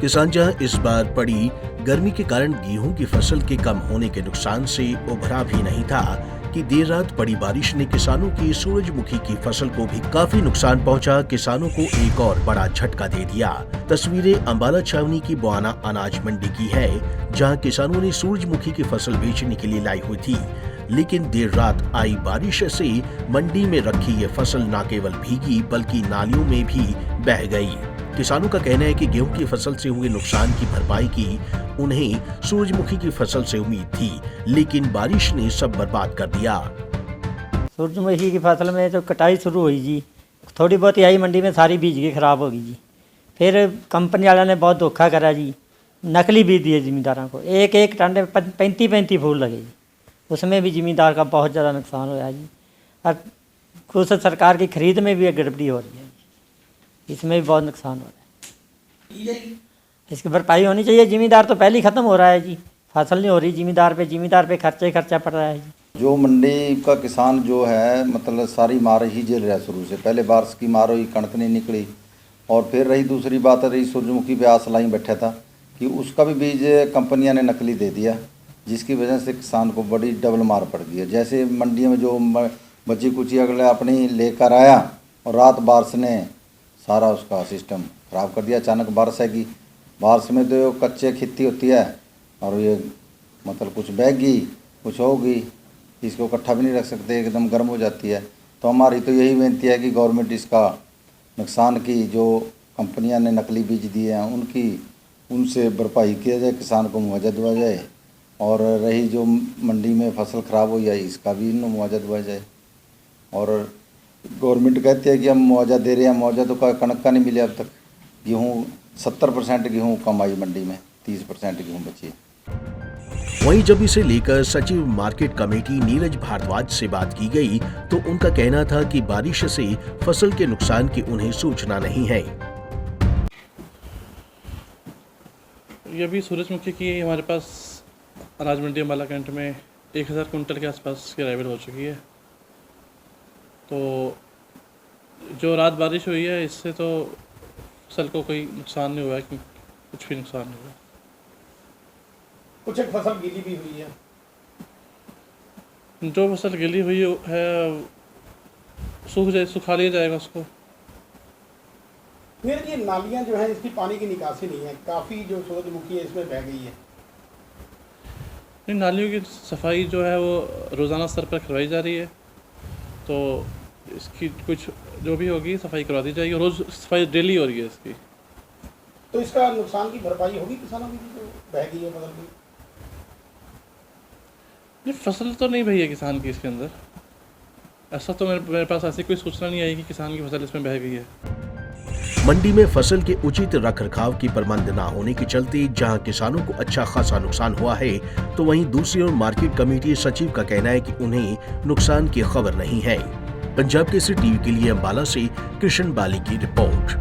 किसान जहां इस बार पड़ी गर्मी के कारण गेहूं की फसल के कम होने के नुकसान से उभरा भी नहीं था कि देर रात पड़ी बारिश ने किसानों की सूरजमुखी की फसल को भी काफी नुकसान पहुंचा। किसानों को एक और बड़ा झटका दे दिया। तस्वीरें अंबाला छावनी की बुआना अनाज मंडी की है, जहां किसानों ने सूरजमुखी की फसल बेचने के लिए लाई हुई थी, लेकिन देर रात आई बारिश से मंडी में रखी ये फसल न केवल भीगी बल्कि नालियों में भी बह गई। किसानों का कहना है कि गेहूं की फसल से हुए नुकसान की भरपाई की उन्हें सूरजमुखी की फसल से उम्मीद थी, लेकिन बारिश ने सब बर्बाद कर दिया। सूरजमुखी की फसल में तो कटाई शुरू हुई जी, थोड़ी बहुत आई मंडी में, सारी बीज के खराब हो गई जी। फिर कंपनी वाले ने बहुत धोखा करा जी, नकली बीज दिए जिमींदारों को, एक एक टन में 35 फूल लगे जी। उसमें भी जिमींदार का बहुत ज़्यादा नुकसान होया जी। और कुछ सरकार की खरीद में भी गड़बड़ी हो रही है, इसमें भी बहुत नुकसान हो रहा है। इसकी भरपाई होनी चाहिए। जिमींदार तो पहले ही ख़त्म हो रहा है जी, फसल नहीं हो रही जिमींदार पे खर्चा पड़ रहा है जी। जो मंडी का किसान जो है मतलब सारी मार ही झेल रहा है शुरू से। पहले बारिश की मार हुई, कणक नहीं निकली, और फिर रही दूसरी बात रही सूरजमुखी पे आस लाई बैठा था कि उसका भी बीज कंपनियां ने नकली दे दिया, जिसकी वजह से किसान को बड़ी डबल मार पड़ गई है। जैसे मंडी में जो बची कुची अगले अपनी लेकर आया और रात बारिश ने सारा उसका सिस्टम ख़राब कर दिया। अचानक बारिश है कि बारिश में तो कच्चे खेती होती है और ये मतलब कुछ बहगी कुछ होगी, इसको इकट्ठा भी नहीं रख सकते, एकदम गर्म हो जाती है। तो हमारी तो यही विनती है कि गवर्नमेंट इसका नुकसान की जो कंपनियां ने नकली बीज दिए हैं उनसे भरपाई किया जाए, किसान को मुआवजा दिया जाए, और रही जो मंडी में फसल ख़राब हो जाए इसका भी मुआवजा दिया जाए। और गवर्नमेंट कहती है कि हम मुआवजा दे रहे हैं, मुआवजा तो कणक का नहीं मिले अब तक। गेहूँ 70% गेहूँ कम आई मंडी में, 30% गेहूँ बची। वहीं जब इसे लेकर सचिव मार्केट कमेटी नीरज भारद्वाज से बात की गई तो उनका कहना था कि बारिश से फसल के नुकसान की उन्हें सूचना नहीं है। ये भी सूरजमुखी की हमारे पास अनाज मंडी अंबाला कैंट में 1000 कुंटल के आसपास की अराइवल हो चुकी है। तो जो रात बारिश हुई है इससे तो फसल को कोई नुकसान नहीं हुआ है, कुछ भी नुकसान नहीं हुआ। कुछ एक फसल गीली भी हुई है। जो फसल गीली हुई है सुखा लिया जाएगा उसको। मेरे ये नालियाँ जो हैं इसकी पानी की निकासी नहीं है, काफ़ी जो सूरजमुखी है इसमें बह गई है। नहीं, नालियों की सफाई जो है वो रोज़ाना स्तर पर करवाई जा रही है, तो इसकी कुछ जो भी होगी सफाई करवा दी जाएगी। रोज़ सफाई डेली हो रही है इसकी। तो इसका नुकसान की भरपाई होगी किसानों की जो बह गई है फसल की? नहीं, फसल तो नहीं बही है किसान की इसके अंदर। ऐसा तो मेरे पास ऐसी कोई सूचना नहीं आई कि किसान की फसल इसमें बह गई है। मंडी में फसल के उचित रखरखाव की प्रबंध न होने के चलते जहां किसानों को अच्छा खासा नुकसान हुआ है, तो वहीं दूसरी ओर मार्केट कमेटी सचिव का कहना है कि उन्हें नुकसान की खबर नहीं है। पंजाब केसरी टीवी के लिए अंबाला से कृष्ण बाली की रिपोर्ट।